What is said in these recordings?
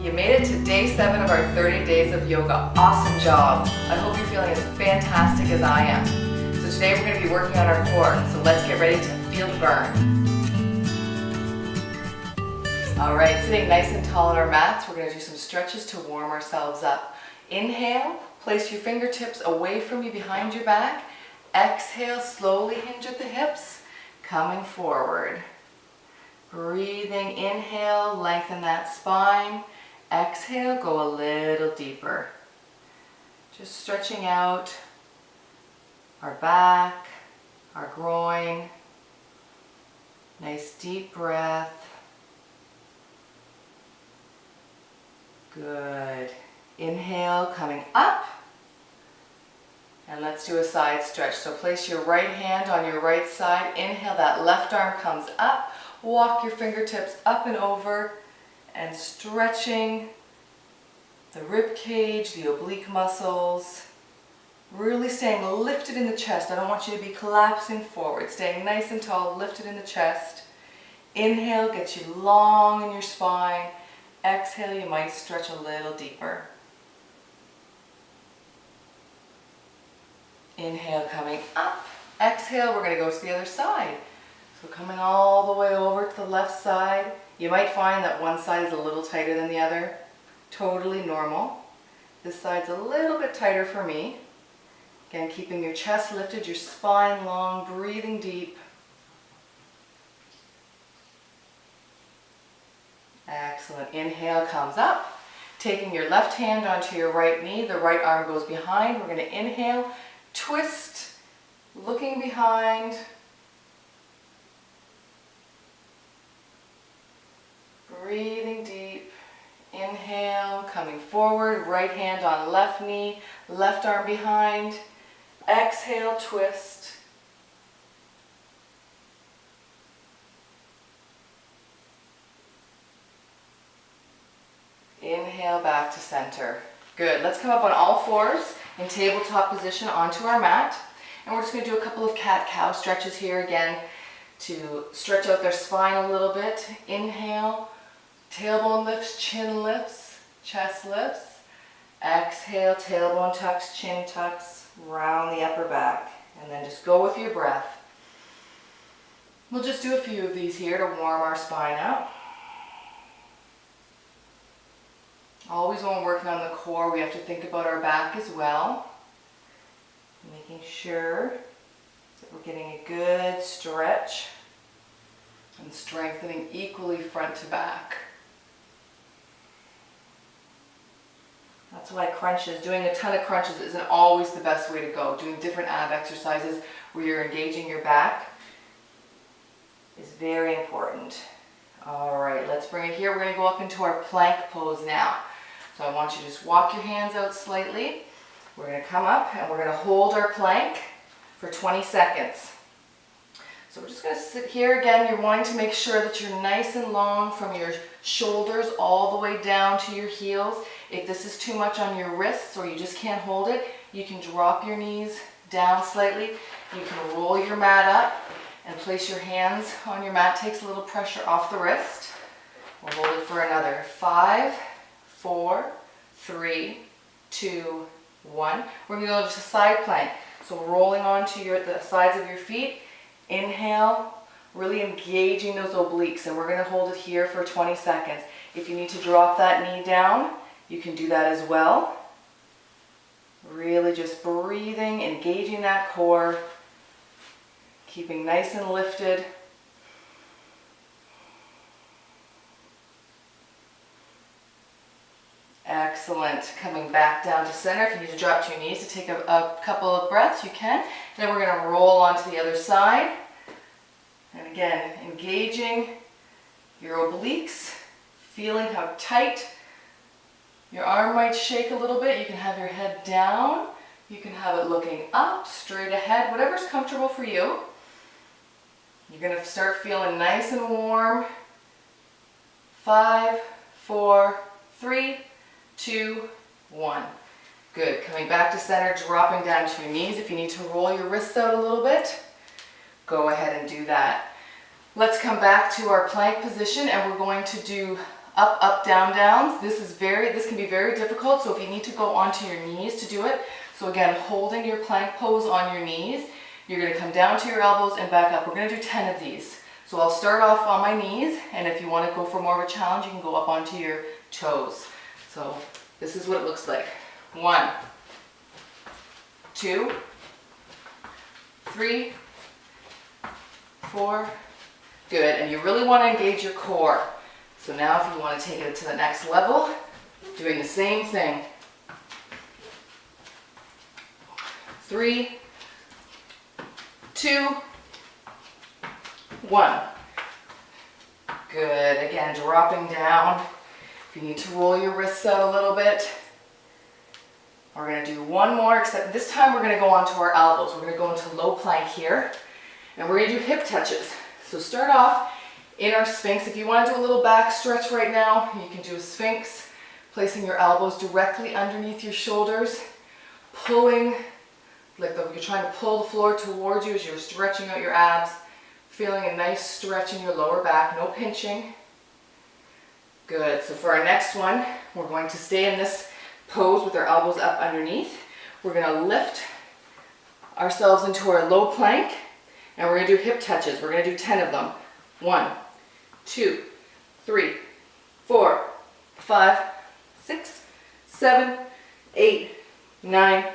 You made it to day 7 of our 30 days of yoga. Awesome job. I hope you're feeling as fantastic as I am. So today we're going to be working on our core. So let's get ready to feel the burn. All right, sitting nice and tall on our mats, we're going to do some stretches to warm ourselves up. Inhale, place your fingertips away from you behind your back. Exhale, slowly hinge at the hips, coming forward. Breathing, inhale, lengthen that spine. Exhale, go a little deeper. Just stretching out our back, our groin. Nice deep breath. Good. Inhale, coming up. And let's do a side stretch. So place your right hand on your right side. Inhale, that left arm comes up. Walk your fingertips up and over and stretching the rib cage, the oblique muscles. Really staying lifted in the chest. I don't want you to be collapsing forward. Staying nice and tall, lifted in the chest. Inhale, gets you long in your spine. Exhale, you might stretch a little deeper. Inhale, coming up. Exhale, we're going to go to the other side. So coming all the way over to the left side. You might find that one side is a little tighter than the other. Totally normal. This side's a little bit tighter for me. Again, keeping your chest lifted, your spine long, breathing deep. Excellent. Inhale comes up. Taking your left hand onto your right knee, the right arm goes behind. We're going to inhale, twist, looking behind. Breathing deep. Inhale, coming forward, right hand on left knee, left arm behind. Exhale, twist. Inhale, back to center. Good. Let's come up on all fours in tabletop position onto our mat. And we're just going to do a couple of cat-cow stretches here again to stretch out their spine a little bit. Inhale. Tailbone lifts, chin lifts, chest lifts. Exhale, tailbone tucks, chin tucks, round the upper back. And then just go with your breath. We'll just do a few of these here to warm our spine up. Always when we're working on the core, we have to think about our back as well. Making sure that we're getting a good stretch and strengthening equally front to back. That's why crunches, doing a ton of crunches isn't always the best way to go. Doing different ab exercises where you're engaging your back is very important. All right, let's bring it here. We're going to go up into our plank pose now. So I want you to just walk your hands out slightly. We're going to come up and we're going to hold our plank for 20 seconds. So we're just going to sit here again. You're wanting to make sure that you're nice and long from your shoulders all the way down to your heels. If this is too much on your wrists or you just can't hold it, you can drop your knees down slightly. You can roll your mat up and place your hands on your mat. Takes a little pressure off the wrist. We'll hold it for another 5, 4, 3, 2, 1. We're going to go to side plank. So rolling onto the sides of your feet. Inhale, really engaging those obliques, and we're going to hold it here for 20 seconds. If you need to drop that knee down, you can do that as well. Really just breathing, engaging that core, keeping nice and lifted. Excellent. Coming back down to center. If you need to drop to your knees to take a couple of breaths, you can. Then we're going to roll onto the other side. And again, engaging your obliques, feeling how tight your arm might shake a little bit. You can have your head down. You can have it looking up, straight ahead, whatever's comfortable for you. You're going to start feeling nice and warm. 5, 4, 3, 2, 1. Good. Coming back to center, dropping down to your knees. If you need to roll your wrists out a little bit, go ahead and do that. Let's come back to our plank position and we're going to do Up, up, down, downs. This can be very difficult, so if you need to go onto your knees to do it, so again, holding your plank pose on your knees, you're gonna come down to your elbows and back up. We're gonna do 10 of these. So I'll start off on my knees, and if you wanna go for more of a challenge, you can go up onto your toes. So this is what it looks like. 1, 2, 3, 4, good, and you really wanna engage your core. So now if you wanna take it to the next level, doing the same thing. 3, 2, 1. Good, again, dropping down. If you need to roll your wrists out a little bit. We're gonna do one more, except this time we're gonna go onto our elbows. We're gonna go into low plank here, and we're gonna do hip touches. So start off in our Sphinx. If you wanna do a little back stretch right now, you can do a Sphinx, placing your elbows directly underneath your shoulders, pulling, like you're trying to pull the floor towards you as you're stretching out your abs, feeling a nice stretch in your lower back, no pinching. Good, so for our next one, we're going to stay in this pose with our elbows up underneath. We're gonna lift ourselves into our low plank, and we're gonna do hip touches. We're gonna do 10 of them. 1, 2, 3, 4, 5, 6, 7, 8, 9,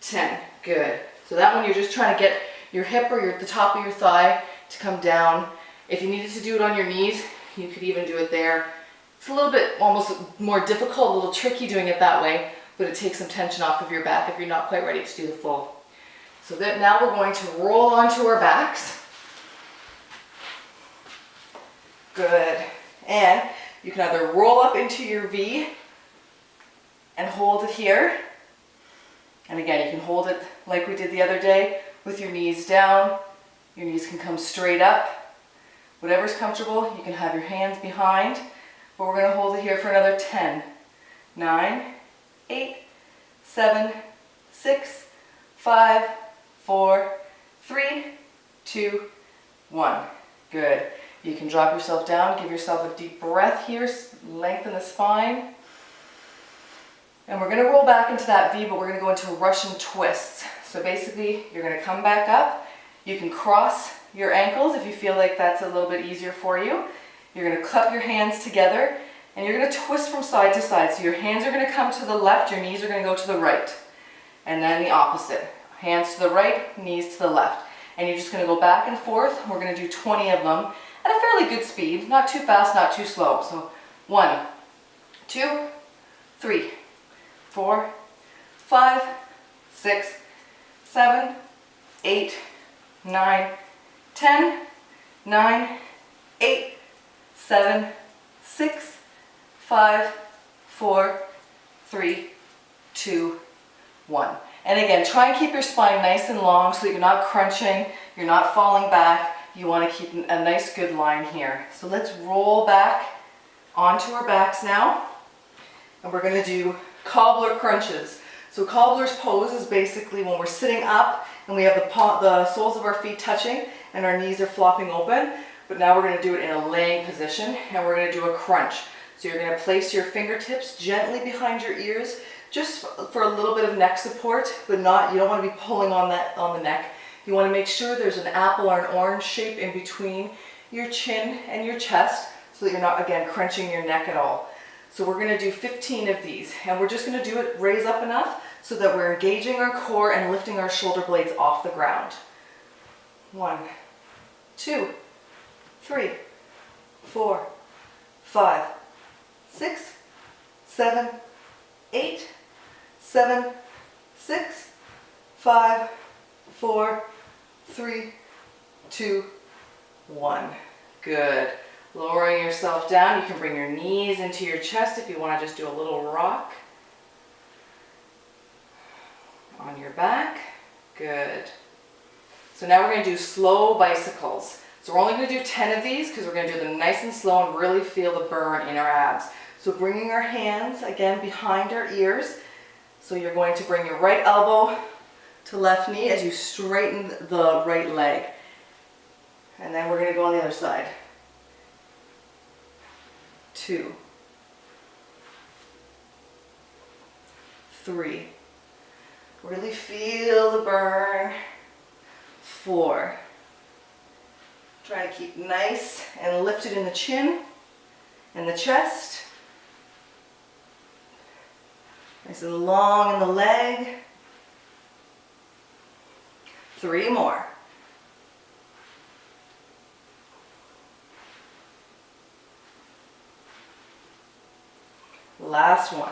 10. Good. So that one you're just trying to get your hip or the top of your thigh to come down. If you needed to do it on your knees, you could even do it there. It's a little bit almost more difficult, a little tricky doing it that way, but it takes some tension off of your back if you're not quite ready to do the full. So that now we're going to roll onto our backs. Good. And you can either roll up into your V and hold it here. And again, you can hold it like we did the other day with your knees down. Your knees can come straight up. Whatever's comfortable, you can have your hands behind. But we're going to hold it here for another 10, 9, 8, 7, 6, 5, 4, 3, 2, 1. Good. You can drop yourself down, give yourself a deep breath here, lengthen the spine. And we're going to roll back into that V, but we're going to go into Russian twists. So basically, you're going to come back up. You can cross your ankles if you feel like that's a little bit easier for you. You're going to cup your hands together, and you're going to twist from side to side. So your hands are going to come to the left, your knees are going to go to the right. And then the opposite. Hands to the right, knees to the left. And you're just going to go back and forth. We're going to do 20 of them at a fairly good speed. Not too fast, not too slow. So 1, 2, 3, 4, 5, 6, 7, 8, 9, 10, 9, 8, 7, 6, 5, 4, 3, 2, 1. And again, try and keep your spine nice and long so that you're not crunching, you're not falling back. You want to keep a nice good line here. So let's roll back onto our backs now. And we're going to do cobbler crunches. So cobbler's pose is basically when we're sitting up and we have the soles of our feet touching and our knees are flopping open. But now we're going to do it in a laying position, and we're going to do a crunch. So you're going to place your fingertips gently behind your ears, just for a little bit of neck support, but not, you don't want to be pulling on the neck. You want to make sure there's an apple or an orange shape in between your chin and your chest, so that you're not, again, crunching your neck at all. So we're going to do 15 of these, and we're just going to do it raise up enough so that we're engaging our core and lifting our shoulder blades off the ground. 1, 2, 3, 4, 5, 6, 7, 8, 7, 6, 5, 4, 3, 2, 1. Good. Lowering yourself down. You can bring your knees into your chest if you want to just do a little rock. On your back. Good. So now we're going to do slow bicycles. So we're only going to do 10 of these because we're going to do them nice and slow and really feel the burn in our abs. So bringing our hands, again, behind our ears. So you're going to bring your right elbow to left knee as you straighten the right leg. And then we're going to go on the other side. 2, 3. Really feel the burn. 4. Try to keep nice and lifted in the chin and the chest. Nice and long in the leg. 3 more. Last one.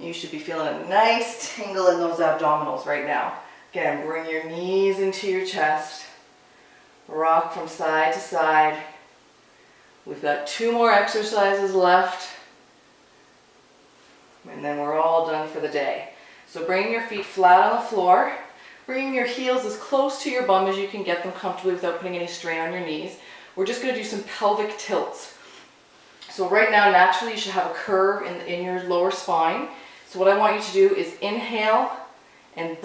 You should be feeling a nice tingle in those abdominals right now. Again, bring your knees into your chest. Rock from side to side. We've got 2 more exercises left. And then we're all done for the day. So bringing your feet flat on the floor. Bringing your heels as close to your bum as you can get them comfortably without putting any strain on your knees. We're just going to do some pelvic tilts. So right now, naturally, you should have a curve in your lower spine. So what I want you to do is inhale and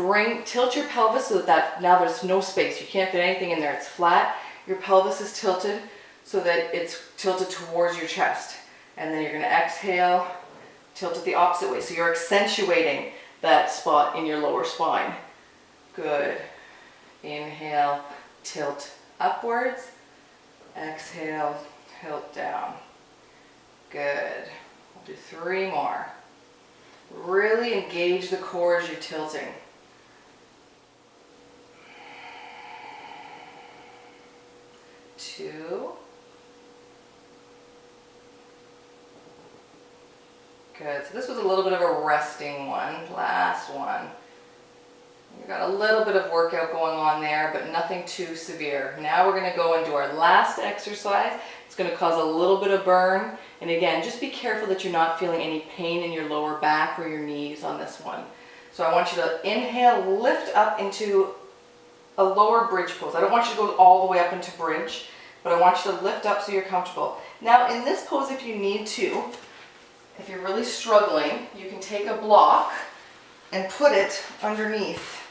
tilt your pelvis so that now there's no space. You can't fit anything in there. It's flat. Your pelvis is tilted so that it's tilted towards your chest. And then you're going to exhale, tilt it the opposite way. So you're accentuating that spot in your lower spine. Good. Inhale, tilt upwards. Exhale, tilt down. Good. We'll do 3 more. Really engage the core as you're tilting. 2. Good. So this was a little bit of a resting one. Last one. We've got a little bit of workout going on there, but nothing too severe. Now we're going to go and do our last exercise. It's going to cause a little bit of burn. And again, just be careful that you're not feeling any pain in your lower back or your knees on this one. So I want you to inhale, lift up into a lower bridge pose. I don't want you to go all the way up into bridge, but I want you to lift up so you're comfortable. Now in this pose, if you need to, if you're really struggling, you can take a block and put it underneath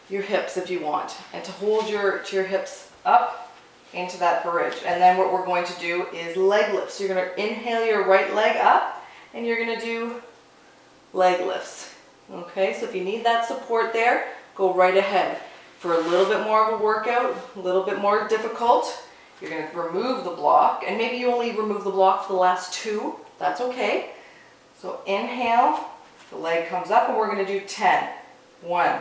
your hips if you want, and to hold your hips up into that bridge. And then what we're going to do is leg lifts. So you're going to inhale your right leg up and you're going to do leg lifts. Okay, so if you need that support there, go right ahead. For a little bit more of a workout, a little bit more difficult, you're going to remove the block, and maybe you only remove the block for the last 2. That's okay. So inhale, the leg comes up, and we're going to do 10. 1,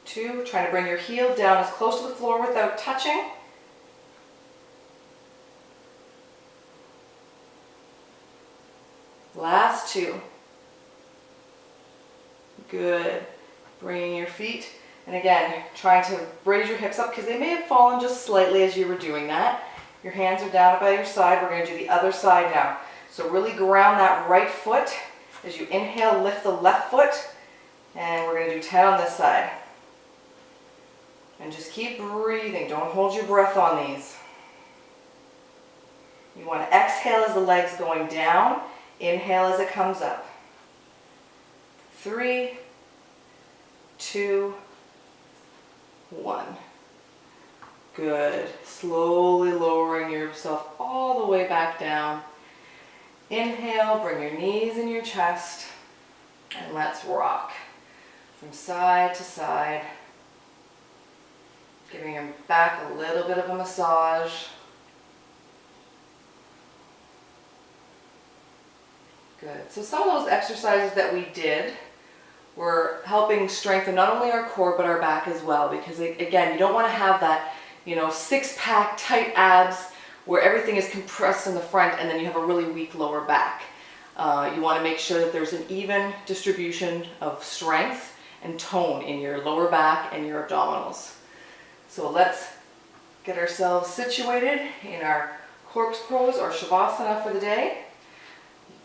2, trying to bring your heel down as close to the floor without touching. Last 2. Good. Bringing your feet, and again, trying to raise your hips up because they may have fallen just slightly as you were doing that. Your hands are down by your side. We're going to do the other side now. So really ground that right foot. As you inhale, lift the left foot, and we're going to do 10 on this side. And just keep breathing. Don't hold your breath on these. You want to exhale as the leg's going down. Inhale as it comes up. 3, 2, 1. Good. Slowly lowering yourself all the way back down. Inhale, bring your knees in your chest, and let's rock from side to side. Giving your back a little bit of a massage. Good. So some of those exercises that we did were helping strengthen not only our core but our back as well, because again, you don't want to have that, six-pack tight abs where everything is compressed in the front and then you have a really weak lower back. You want to make sure that there's an even distribution of strength and tone in your lower back and your abdominals. So let's get ourselves situated in our corpse pose or shavasana for the day.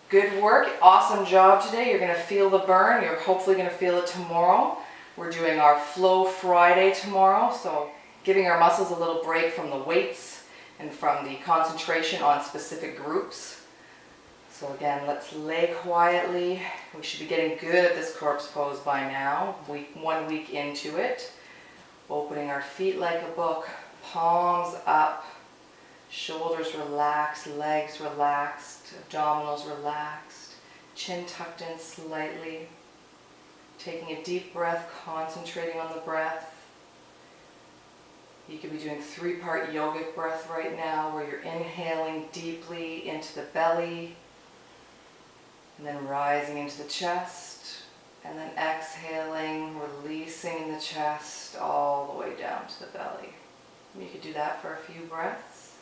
Good work, awesome job today. You're going to feel the burn. You're hopefully going to feel it tomorrow. We're doing our Flow Friday tomorrow, so giving our muscles a little break from the weights and from the concentration on specific groups. So again, let's lay quietly. We should be getting good at this corpse pose by now, 1 week into it. Opening our feet like a book, palms up, shoulders relaxed, legs relaxed, abdominals relaxed. chin tucked in slightly, taking a deep breath, concentrating on the breath. You could be doing 3-part yogic breath right now, where you're inhaling deeply into the belly, and then rising into the chest, and then exhaling, releasing in the chest all the way down to the belly. You could do that for a few breaths,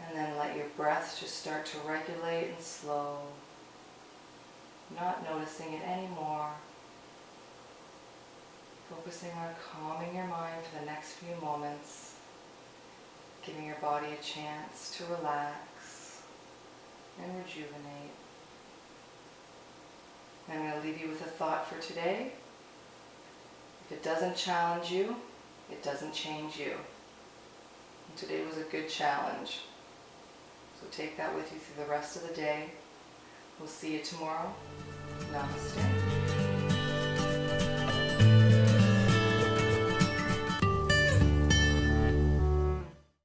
and then let your breath just start to regulate and slow, not noticing it anymore. Focusing on calming your mind for the next few moments, giving your body a chance to relax and rejuvenate. I'm going to leave you with a thought for today. If it doesn't challenge you, it doesn't change you. And today was a good challenge. So take that with you through the rest of the day. We'll see you tomorrow. Namaste.